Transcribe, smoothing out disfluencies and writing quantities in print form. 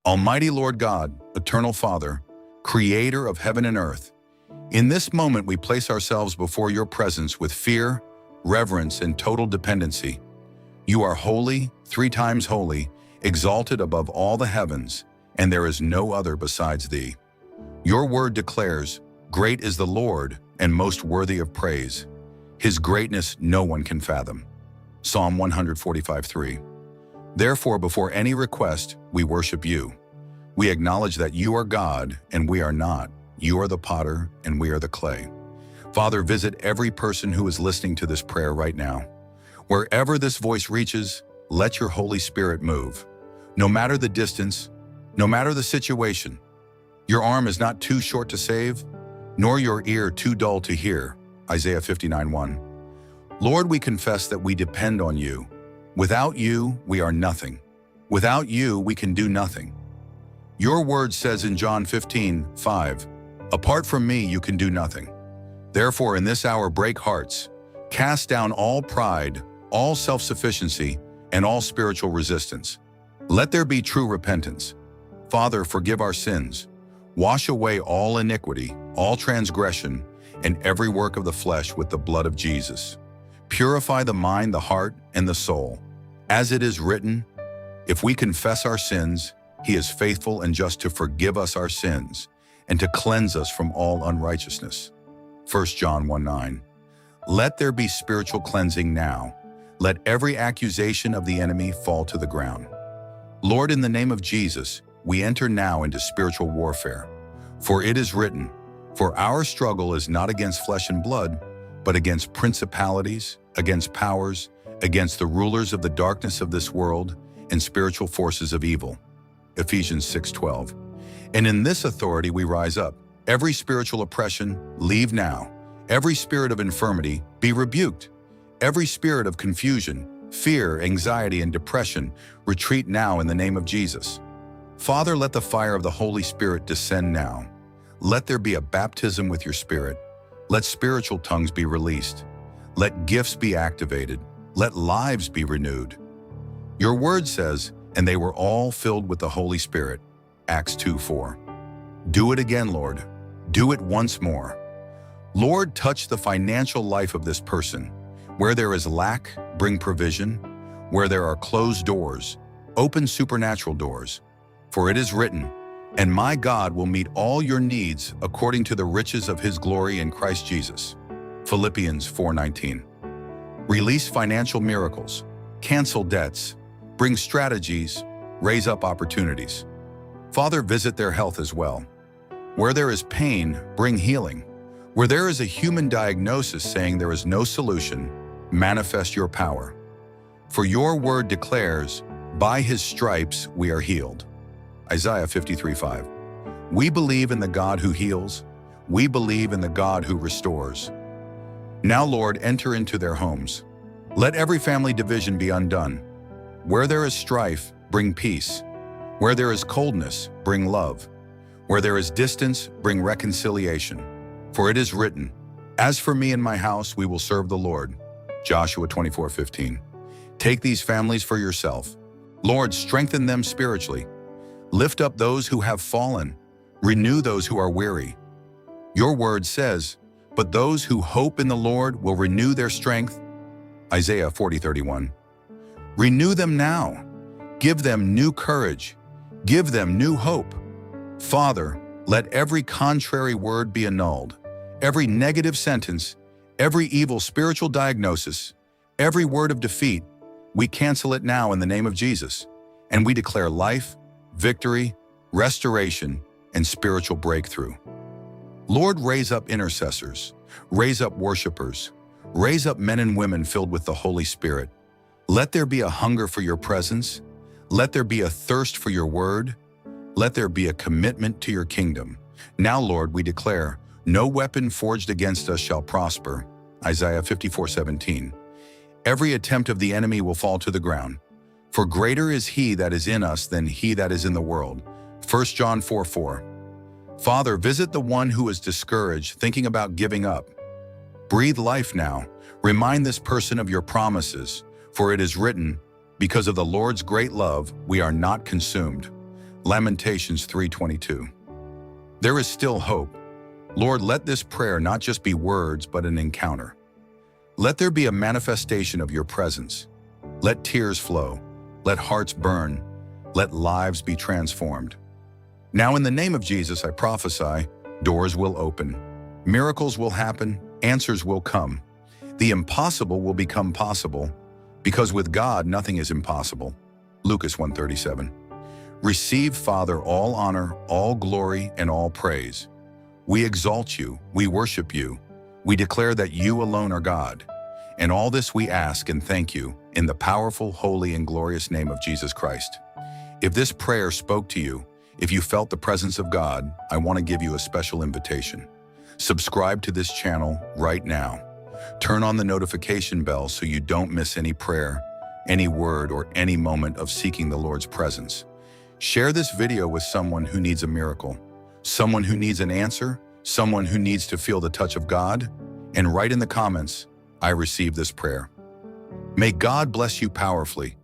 Almighty Lord God, eternal Father, creator of heaven and earth, in this moment we place ourselves before your presence with fear, reverence, and total dependency. You are holy, 3 times holy, exalted above all the heavens, and there is no other besides thee. Your word declares, "Great is the Lord, and most worthy of praise. His greatness no one can fathom." Psalm 145:3. Therefore, before any request, we worship you. We acknowledge that you are God, and we are not. You are the potter, and we are the clay. Father, visit every person who is listening to this prayer right now. Wherever this voice reaches, let your Holy Spirit move. No matter the distance, no matter the situation, your arm is not too short to save, nor your ear too dull to hear. Isaiah 59:1. Lord, we confess that we depend on you. Without you, we are nothing. Without you, we can do nothing. Your word says in John 15:5, "Apart from me, you can do nothing." Therefore, in this hour, break hearts, cast down all pride, all self-sufficiency, and all spiritual resistance. Let there be true repentance. Father, forgive our sins. Wash away all iniquity, all transgression, and every work of the flesh with the blood of Jesus. Purify the mind, the heart, and the soul. As it is written, if we confess our sins, he is faithful and just to forgive us our sins and to cleanse us from all unrighteousness. 1 John 1:9. Let there be spiritual cleansing now. Let every accusation of the enemy fall to the ground. Lord, in the name of Jesus, we enter now into spiritual warfare. For it is written, "For our struggle is not against flesh and blood, but against principalities, against powers, against the rulers of the darkness of this world, and spiritual forces of evil." Ephesians 6:12. And in this authority we rise up. Every spiritual oppression, leave now. Every spirit of infirmity, be rebuked. Every spirit of confusion, fear, anxiety, and depression, retreat now in the name of Jesus. Father, let the fire of the Holy Spirit descend now. Let there be a baptism with your Spirit. Let spiritual tongues be released. Let gifts be activated. Let lives be renewed. Your word says, "And they were all filled with the Holy Spirit." Acts 2:4. Do it again, Lord. Do it once more. Lord, touch the financial life of this person. Where there is lack, bring provision. Where there are closed doors, open supernatural doors. For it is written, "And my God will meet all your needs according to the riches of his glory in Christ Jesus." Philippians 4:19. Release financial miracles, cancel debts, bring strategies, raise up opportunities. Father, visit their health as well. Where there is pain, bring healing. Where there is a human diagnosis saying there is no solution, manifest your power. For your word declares, "By his stripes we are healed." Isaiah 53:5. We believe in the God who heals. We believe in the God who restores. Now, Lord, enter into their homes. Let every family division be undone. Where there is strife, bring peace. Where there is coldness, bring love. Where there is distance, bring reconciliation. For it is written, "As for me and my house, we will serve the Lord." Joshua 24:15. Take these families for yourself. Lord, strengthen them spiritually. Lift up those who have fallen. Renew those who are weary. Your word says, "But those who hope in the Lord will renew their strength." Isaiah 40:31. Renew them now. Give them new courage. Give them new hope. Father, let every contrary word be annulled. Every negative sentence, every evil spiritual diagnosis, every word of defeat, we cancel it now in the name of Jesus. And we declare life, victory, restoration, and spiritual breakthrough. Lord, raise up intercessors, raise up worshipers, raise up men and women filled with the Holy Spirit. Let there be a hunger for your presence. Let there be a thirst for your word. Let there be a commitment to your kingdom. Now, Lord, we declare, no weapon forged against us shall prosper. Isaiah 54:17. Every attempt of the enemy will fall to the ground. For greater is he that is in us than he that is in the world. 1 John 4:4. Father, visit the one who is discouraged, thinking about giving up. Breathe life now. Remind this person of your promises. For it is written, "Because of the Lord's great love, we are not consumed, Lamentations 3:22. There is still hope. Lord, let this prayer not just be words, but an encounter. Let there be a manifestation of your presence. Let tears flow. Let hearts burn. Let lives be transformed. Now, in the name of Jesus, I prophesy, doors will open. Miracles will happen. Answers will come. The impossible will become possible, because with God, nothing is impossible. Lucas 1:37. Receive, Father, all honor, all glory, and all praise. We exalt you, we worship you, we declare that you alone are God. And all this we ask and thank you in the powerful, holy, and glorious name of Jesus Christ. If this prayer spoke to you, if you felt the presence of God, I want to give you a special invitation. Subscribe to this channel right now. Turn on the notification bell so you don't miss any prayer, any word, or any moment of seeking the Lord's presence. Share this video with someone who needs a miracle, someone who needs an answer, someone who needs to feel the touch of God, and write in the comments, I receive this prayer. May God bless you powerfully.